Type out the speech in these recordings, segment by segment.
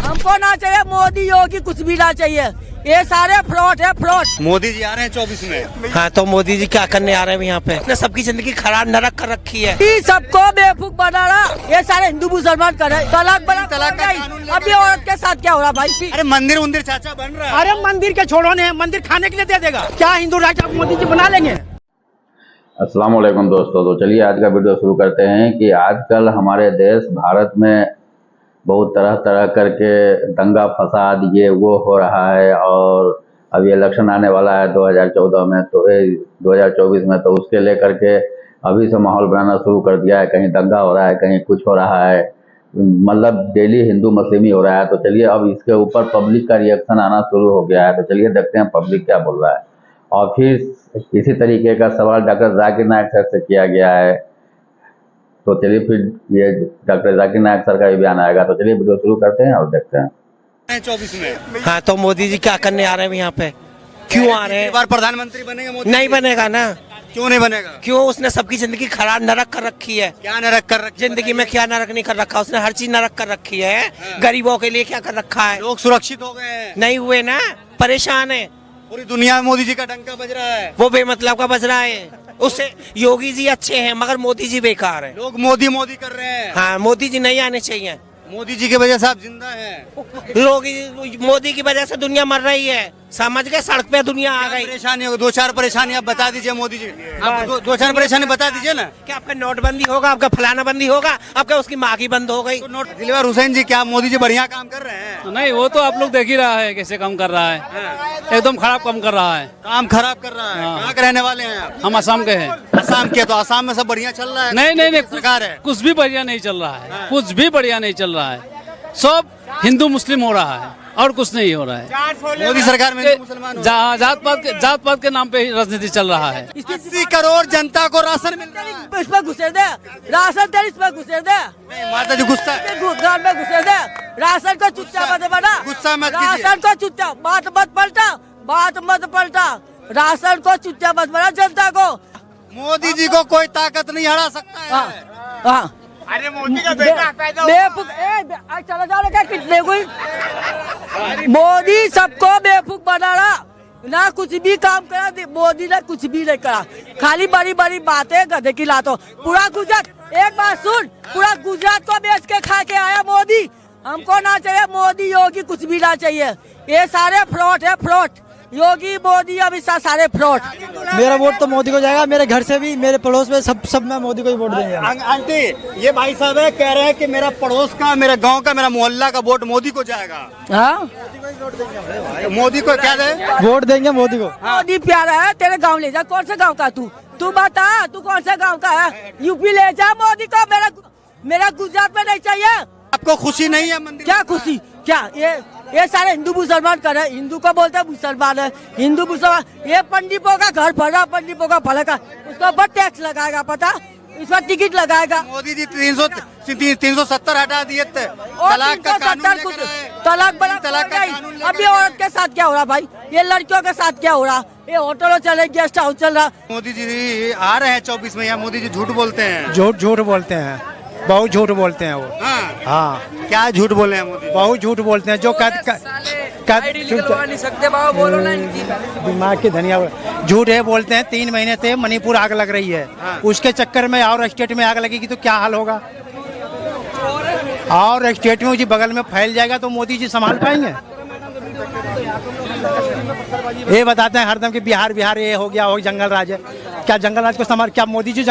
हमको ना चाहिए मोदी योगी, कुछ भी ना चाहिए। ये सारे फ्रॉड है, फ्रॉड। मोदी जी आ रहे हैं 24 में। हाँ, तो मोदी जी क्या करने आ रहे हैं यहाँ पे? इसने सबकी जिंदगी खराब नरक कर रखी है। ये सबको बेवकूफ बना रहा, ये सारे हिंदू मुसलमान कर रहे हैं। तलाक का कानून, अभी औरत के साथ क्या हो रहा भाई? अरे मंदिर चाचा बन रहा है। अरे मंदिर के छोड़ो ने, मंदिर खाने के लिए दे देगा क्या? हिंदू राष्ट्र मोदी जी बना लेंगे। अस्सलाम वालेकुम दोस्तों, तो चलिए आज का वीडियो शुरू करते हैं कि आजकल हमारे देश भारत में बहुत तरह तरह करके दंगा फसाद ये वो हो रहा है। और अभी इलेक्शन आने वाला है 2014 में, तो 2024 में, तो उसके लेकर के अभी से माहौल बनाना शुरू कर दिया है। कहीं दंगा हो रहा है, कहीं कुछ हो रहा है, मतलब डेली हिंदू मुस्लिम ही हो रहा है। तो चलिए अब इसके ऊपर पब्लिक का रिएक्शन आना शुरू हो गया है, तो चलिए देखते हैं पब्लिक क्या बोल रहा है। और फिर इसी तरीके का सवाल डॉक्टर जाकिर नायक सर से किया गया है, तो चलिए फिर ये डॉक्टर जाकिर नायक सर का भी बयान आएगा। तो चलिए वीडियो शुरू करते हैं और देखते हैं 24 में। हाँ, तो मोदी जी क्या करने आ रहे हैं यहाँ पे? क्यों आ रहे हैं? बार प्रधानमंत्री बनेंगे मोदी? नहीं बनेगा ना। क्यों नहीं बनेगा? क्यों? उसने सबकी जिंदगी खराब नरक कर रखी है। क्या नरक कर रखी? जिंदगी में क्या नरक नहीं कर रखा? उसने हर चीज नरक कर रखी है। गरीबों के लिए क्या कर रखा है? लोग सुरक्षित हो गए हैं। नहीं हुए ना, परेशान है। पूरी दुनिया में मोदी जी का डंका बज रहा है। वो बेमतलब का बज रहा है। उससे योगी जी अच्छे हैं मगर मोदी जी बेकार है। लोग मोदी कर रहे हैं। हाँ, मोदी जी नहीं आने चाहिए। मोदी जी की वजह से आप जिंदा हैं। लोग मोदी की वजह से दुनिया मर रही है, समझ गए? सड़क पे दुनिया आ गई। परेशानी होगी, 2-4 परेशानी आप बता दीजिए मोदी जी। आप 2-4 परेशानी बता दीजिए ना। क्या आपका नोटबंदी होगा, आपका फलाना बंदी होगा, आपका उसकी माँ की बंद हो गई। तो नोट दिलवर हुसैन जी, क्या मोदी जी बढ़िया काम कर रहे हैं? नहीं, वो तो आप लोग देख ही रहा है कैसे काम कर रहा है। एकदम खराब काम कर रहा है। काम खराब कर रहा है। कहाँ के रहने वाले हैं आप? हम असम के हैं। असम के? तो असम में सब बढ़िया चल रहा है? नहीं, सरकार है, कुछ भी बढ़िया नहीं चल रहा है। कुछ भी बढ़िया नहीं चल रहा है। सब हिंदू मुस्लिम हो रहा है और कुछ नहीं हो रहा है। मोदी सरकार में मुसलमान जात पात के नाम पे ही राजनीति चल रहा है। 80 करोड़ जनता को राशन मिल रहा है। इसमें घुसे दे राशन, तेल इसमें घुसे दे। माता जी गुस्सा है। घर में घुसे दे राशन को चुपचाप मत बना। गुस्सा मत कीजिए। राशन को चुपचाप, बात मत पलटा। राशन को चुपचाप मत बना जनता को। मोदी जी को कोई ताकत नहीं हरा सकता है। हाँ, अरे मोदी का बेटा पैदा चला जा रहा कितने कोई। मोदी सबको बेवकूफ बना रहा, ना कुछ भी काम करा। मोदी ने कुछ भी नहीं करा, खाली बड़ी बड़ी बातें, गधे की लातो। पूरा गुजरात, एक बात सुन, पूरा गुजरात को बेच के खा के आया मोदी। हमको ना चाहिए मोदी योगी, कुछ भी ना चाहिए। ये सारे फ्रॉड है, फ्रॉड। योगी मोदी अमित शाह सारे फ्रॉड। मेरा वोट तो मोदी को जाएगा। मेरे घर से भी, मेरे पड़ोस में सब में मोदी को ही वोट देंगे। आंटी, ये भाई साहब है, कह रहे हैं कि मेरा पड़ोस का, मेरे गांव का, मेरा मोहल्ला का वोट मोदी को जाएगा। हाँ, मोदी को क्या दे? वोट देंगे मोदी को। मोदी प्यारा है, तेरे गांव ले जा। कौन से गांव का तू बता, तू कौन से गांव का है? यूपी ले जा मोदी को। मेरा गुजरात में नहीं चाहिए। आपको खुशी नहीं है मंदिर? क्या खुशी? क्या ये सारे हिंदू मुसलमान कर रहे हैं। हिंदू को बोलते हैं मुसलमान है, हिंदू मुसलमान। ये पंडितों का घर भर रहा, पंडितों का भला का, उसका बड़ टैक्स लगाएगा, पता? इसका टिकट लगाएगा। मोदी जी 370 हटा दिए थे। तलाक का कानून, तलाक अभी औरत के साथ क्या हो रहा भाई? ये लड़कियों के साथ क्या हो रहा? ये होटलों चल रही, गेस्ट हाउस चल रहा। मोदी जी आ रहे हैं 24 में, या मोदी जी झूठ बोलते हैं? झूठ बोलते हैं, बहुत झूठ बोलते हैं वो। हाँ, क्या झूठ बोले हैं मोदी? बहुत झूठ बोलते हैं। जो दिमाग की धनिया झूठ है बोलते हैं। 3 महीने से मणिपुर आग लग रही है। उसके चक्कर में और स्टेट में आग लगेगी तो क्या हाल होगा? और स्टेट में जी बगल में फैल जाएगा तो मोदी जी संभाल पाएंगे? ये बताते हैं हरदम कि बिहार ये हो गया, हो जंगल राज है। क्या जंगल राज को संभाल? क्या मोदी जी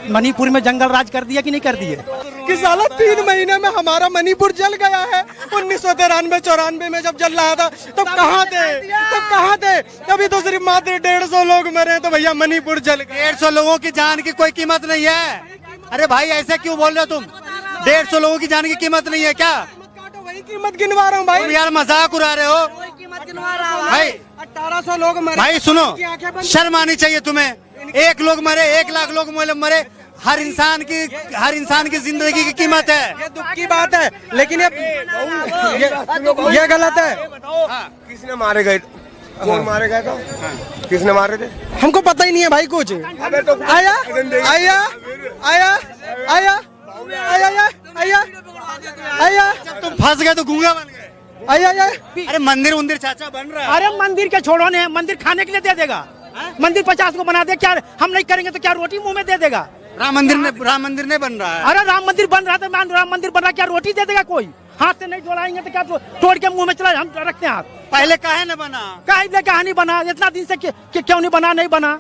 मणिपुर में जंगल राज कर दिया कि नहीं कर दिए? कि साला 3 महीने में हमारा मणिपुर जल गया है। 1993-94 में जब जल रहा था तब कहाँ थे? अभी तो सिर्फ मात्र 150 लोग मरे, तो भैया मणिपुर जल गया। 150 लोगों की जान की कोई कीमत नहीं है। अरे भाई ऐसे क्यों बोल रहे हो तुम? 150 लोगों की जान की कीमत नहीं है क्या? वही कीमत गिनवा रहा हूँ भाई। तुम यार मजाक उड़ा रहे हो भाई। 1800 लोग मरे भाई सुनो, शर्म आनी चाहिए तुम्हें। 1 लोग मरे, 1 लाख लोग मरे। हर इंसान की जिंदगी की कीमत है। ये दुख की बात है, लेकिन ये गलत है। किसने मारे गए? कौन मारे गए? तो किसने मारे थे? हमको पता ही नहीं है भाई कुछ। आया आया आया तुम फंस गए तो गूंगा बन गए। आया आया अरे मंदिर उंदिर चाचा बन रहा है। अरे मंदिर के छोड़ो ने, मंदिर खाने के लिए दे देगा। मंदिर 50 को बना दे, क्या हम नहीं करेंगे तो क्या रोटी मुंह में दे देगा? राम मंदिर नहीं बन रहा है। अरे राम मंदिर बन रहा था, राम मंदिर बन रहा, क्या रोटी दे देगा कोई? हाथ से नहीं डोलाएंगे तो क्या तोड़ के मुंह में चला? हम रखते हैं हाथ। पहले काहे न बना? काहे नहीं बना? इतना दिन से क्यों नहीं बना? नहीं बना,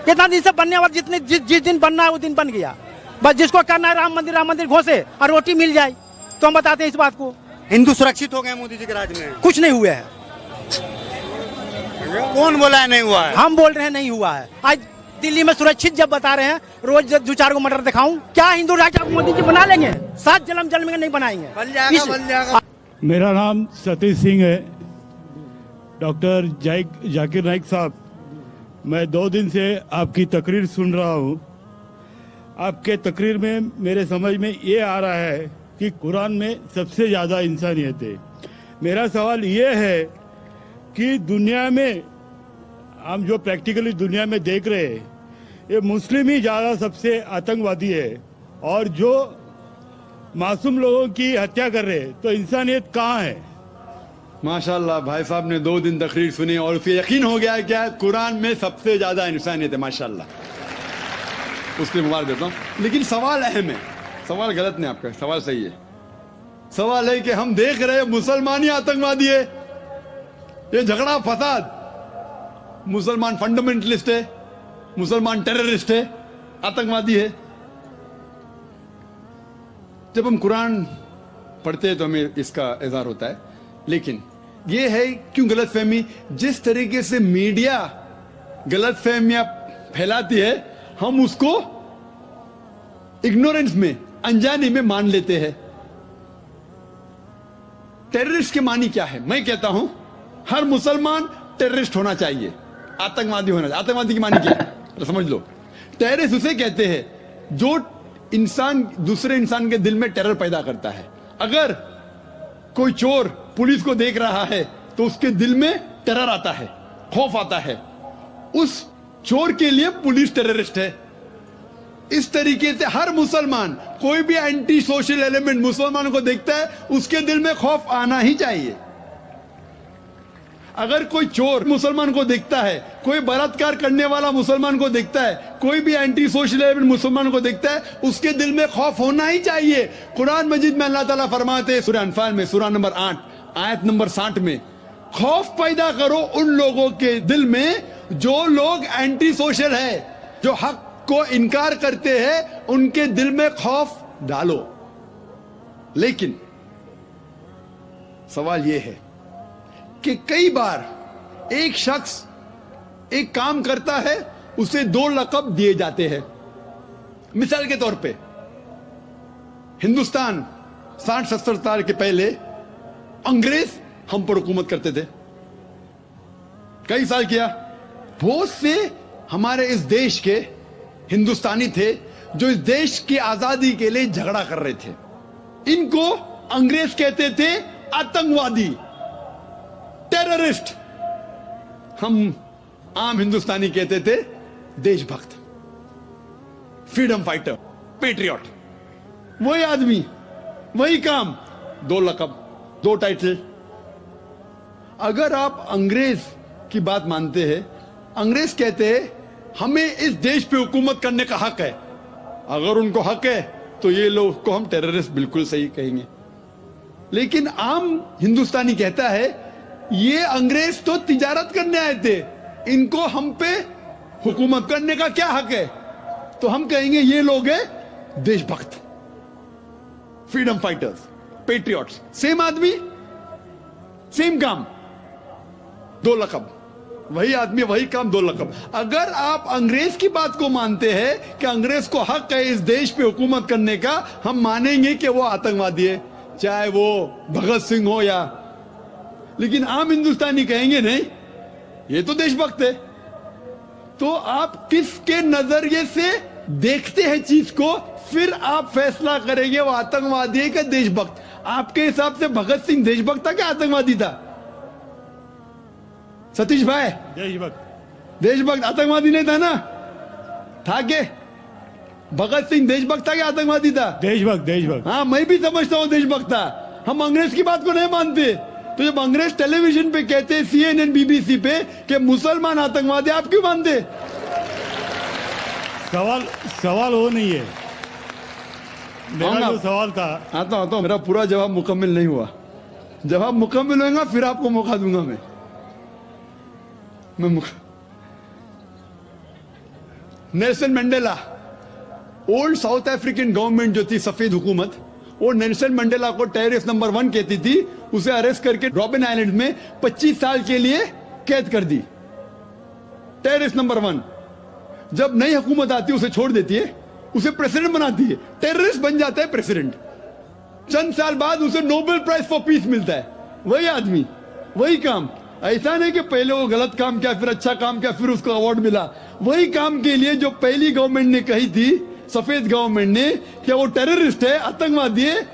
इतना दिन से बनने वाला, जिस दिन बनना है वो दिन बन गया। बस जिसको करना है राम मंदिर घोषे और रोटी मिल जाए, तो हम बताते हैं इस बात को। हिंदू सुरक्षित हो गए मोदी जी के राज में? कुछ नहीं हुआ है। कौन बोला है नहीं हुआ है? हम बोल रहे हैं नहीं हुआ है। आज दिल्ली में सुरक्षित जब बता रहे हैं, रोज 2-4 को मर्डर दिखाऊं, क्या हिंदू राष्ट्र मोदी जी बना लेंगे? 7 जन्म में नहीं बनाएंगे। बन जाएगा। मेरा नाम सतीश सिंह है। डॉक्टर जाकिर नाइक साहब, मैं 2 दिन से आपकी तकरीर सुन रहा हूँ। आपके तकरीर में मेरे समझ में ये आ रहा है कि कुरान में सबसे ज़्यादा इंसानियत है। मेरा सवाल ये है कि दुनिया में हम जो प्रैक्टिकली दुनिया में देख रहे हैं, ये मुस्लिम ही ज़्यादा सबसे आतंकवादी है, और जो मासूम लोगों की हत्या कर रहे हैं, तो इंसानियत कहाँ है? माशाल्लाह, भाई साहब ने 2 दिन तकरीर सुनी और उसे यकीन हो गया क्या कुरान में सबसे ज्यादा इंसानियत है। माशाल्लाह, उसके मुबारक देता हूँ। लेकिन सवाल अहम है, सवाल गलत नहीं, आपका सवाल सही है। सवाल है कि हम देख रहे हैं मुसलमान ही आतंकवादी है। ये झगड़ा फसाद, मुसलमान फंडामेंटलिस्ट है, मुसलमान टेररिस्ट है, आतंकवादी है। जब हम कुरान पढ़ते हैं तो हमें इसका इज़हार होता है। लेकिन ये है क्यों गलतफहमी, जिस तरीके से मीडिया गलतफहमियां फैलाती है, हम उसको इग्नोरेंस में, अनजाने में मान लेते हैं। टेररिस्ट के मानी क्या है? मैं कहता हूं हर मुसलमान टेररिस्ट होना चाहिए, आतंकवादी होना चाहिए। आतंकवादी की मानी क्या है तो समझ लो। टेररिस्ट उसे कहते हैं जो इंसान दूसरे इंसान के दिल में टेरर पैदा करता है। अगर कोई चोर पुलिस को देख रहा है तो उसके दिल में टेरर आता है, खौफ आता है। उस चोर के लिए पुलिस टेररिस्ट है। इस तरीके से हर मुसलमान, कोई भी एंटी सोशल एलिमेंट मुसलमानों को देखता है, उसके दिल में खौफ आना ही चाहिए। अगर कोई चोर मुसलमान को देखता है, कोई बलात्कार करने वाला मुसलमान को देखता है, कोई भी एंटी सोशल एलिमेंट मुसलमान को देखता है, उसके दिल में खौफ होना ही चाहिए। कुरान मजीद में अल्लाह ताला फरमाते हैं सूरह अनफाल में, सूरह नंबर 8 आयत नंबर 60 में, खौफ पैदा करो उन लोगों के दिल में जो लोग एंटी सोशल है, जो हक को इनकार करते हैं, उनके दिल में खौफ डालो। लेकिन सवाल यह है कि कई बार एक शख्स एक काम करता है, उसे 2 लक़ब दिए जाते हैं। मिसाल के तौर पे हिंदुस्तान 60-70 साल के पहले अंग्रेज हम पर हुकूमत करते थे, कई साल किया। बहुत से हमारे इस देश के हिंदुस्तानी थे जो इस देश की आजादी के लिए झगड़ा कर रहे थे। इनको अंग्रेज कहते थे आतंकवादी, टेररिस्ट। हम आम हिंदुस्तानी कहते थे देशभक्त, फ्रीडम फाइटर, पेट्रियट। वही आदमी, वही काम, 2 लक़ब, 2 टाइटल। अगर आप अंग्रेज की बात मानते हैं, अंग्रेज कहते हैं हमें इस देश पे हुकूमत करने का हक है। अगर उनको हक है तो ये लोग को हम टेररिस्ट बिल्कुल सही कहेंगे। लेकिन आम हिंदुस्तानी कहता है ये अंग्रेज तो तिजारत करने आए थे, इनको हम पे हुकूमत करने का क्या हक है? तो हम कहेंगे ये लोग हैं देशभक्त, फ्रीडम फाइटर्स, पेट्रियट्स। सेम आदमी, सेम काम, 2 लक़ब। वही आदमी, वही काम, 2 लक़ब। अगर आप अंग्रेज की बात को मानते हैं कि अंग्रेज को हक है इस देश पे हुकूमत करने का, हम मानेंगे कि वो आतंकवादी है, चाहे वो भगत सिंह हो या। लेकिन आम हिंदुस्तानी कहेंगे नहीं, ये तो देशभक्त है। तो आप किसके नजरिए से देखते हैं चीज को, फिर आप फैसला करेंगे वो आतंकवादी है कि देशभक्त। आपके हिसाब से भगत सिंह देशभक्त था क्या आतंकवादी था? सतीश भाई, देशभक्त। देशभक्त, आतंकवादी नहीं था ना? था के? भगत सिंह देशभक्त था कि आतंकवादी था? देशभक्त देशभक्त। हाँ, मैं भी समझता हूँ देशभक्त था। हम अंग्रेज की बात को नहीं मानते। तो जब अंग्रेज टेलीविजन पे कहते, CNN BBC पे, कि मुसलमान आतंकवादी, आप क्यों मानते? सवाल वो नहीं है। मेरा जो सवाल था, आता हूँ, मेरा पूरा जवाब मुकम्मल नहीं हुआ। जवाब मुकम्मल होगा फिर आपको मौका दूंगा मैं Nelson Mandela, old south African government जो थी, सफेद हुकूमत, वो नेल्सन मंडेला को टेररिस्ट नंबर 1 कहती थी। उसे अरेस्ट करके रॉबिन आइलैंड में 25 साल के लिए कैद कर दी। Terrorist number 1। जब नई हुकूमत आती है उसे छोड़ देती है, उसे प्रेसिडेंट बनाती है, टेररिस्ट बन जाता है प्रेसिडेंट। चंद साल बाद उसे नोबेल प्राइज फॉर पीस मिलता है। वही आदमी, वही काम। ऐसा नहीं कि पहले वो गलत काम किया, फिर अच्छा काम किया, फिर उसको अवार्ड मिला। वही काम के लिए जो पहली गवर्नमेंट ने कही थी, सफेद गवर्नमेंट ने, कि वो टेररिस्ट है, आतंकवादी है,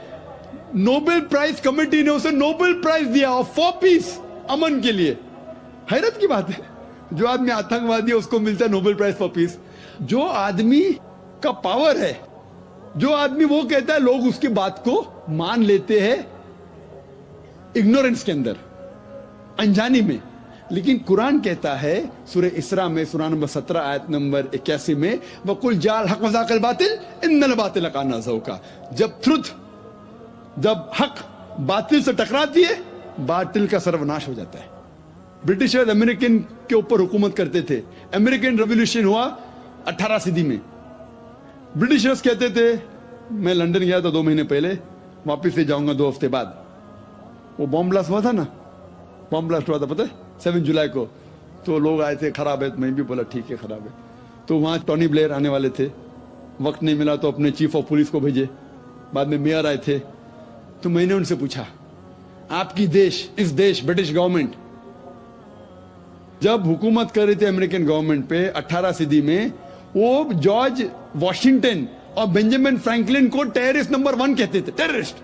नोबेल प्राइज कमेटी ने उसे नोबेल प्राइज दिया फॉर पीस, अमन के लिए। हैरत की बात है, जो आदमी आतंकवादी है उसको मिलता है नोबेल प्राइज फॉर पीस। जो आदमी का पावर है, जो आदमी वो कहता है, लोग उसकी बात को मान लेते हैं इग्नोरेंस के अंदर, अनजानी में। लेकिन कुरान कहता है सूरह इसरा में, सूरह नंबर 17 आयत नंबर 81 में, वकुल जाल हक वज़ाक़ल बातिल इन्नल बातिल काना ज़ऊक़ा। जब हक बातिल से टकराती है, बातिल का सर्वनाश हो जाता है। ब्रिटिशर्स अमेरिकन के ऊपर हुकूमत करते थे। अमेरिकन रेवोल्यूशन हुआ 18 सदी में। ब्रिटिशर्स कहते थे, मैं लंदन गया था 2 महीने पहले, वापिस से जाऊंगा 2 हफ्ते बाद। वो बॉम्ब ब्लास्ट हुआ था ना, बॉम्ब ब्लास्ट हुआ था, पता है, 7 जुलाई को। तो लोग आए थे, खराब है। मैं भी बोला ठीक है, खराब है। तो वहां टोनी ब्लेयर आने वाले थे, वक्त नहीं मिला तो अपने चीफ ऑफ पुलिस को भेजे। बाद में मेयर आए थे। तो मैंने उनसे पूछा, आपकी देश, इस देश ब्रिटिश गवर्नमेंट जब हुकूमत कर रही थी अमेरिकन गवर्नमेंट पे 18 सदी में, वो जॉर्ज वॉशिंगटन और बेंजामिन फ्रैंकलिन को टेररिस्ट नंबर 1 कहते थे, टेररिस्ट।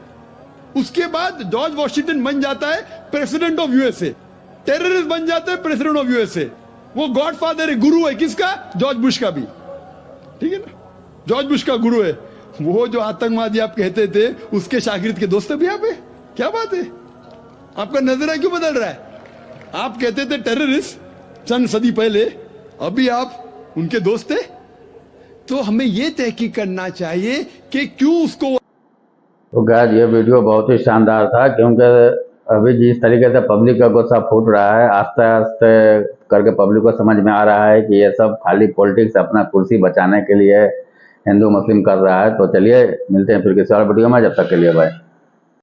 उसके बाद जॉर्ज वॉशिंगटन बन जाता है प्रेसिडेंट ऑफ यूएसए, टेररिस्ट बन जाता है प्रेसिडेंट ऑफ यूएसए। वो गॉडफादर है, गुरु है किसका? जॉर्ज बुश का भी, ठीक है ना, जॉर्ज बुश का गुरु है। वो जो आतंकवादी आप कहते थे, उसके शागिर्द के दोस्त भी आप है। क्या बात है, आपका नजरिया क्यों बदल रहा है? आप कहते थे टेररिस्ट चंद सदी पहले, अभी आप उनके दोस्त थे। तो हमें ये तहकीक करना चाहिए कि क्यों उसको। तो गाइस, ये वीडियो बहुत ही शानदार था, क्योंकि अभी जिस तरीके से पब्लिक का गुस्सा फूट रहा है, आस्ते आस्ते करके पब्लिक को समझ में आ रहा है कि ये सब खाली पॉलिटिक्स, अपना कुर्सी बचाने के लिए हिंदू मुस्लिम कर रहा है। तो चलिए मिलते हैं फिर किसी और वीडियो में, जब तक के लिए बाय।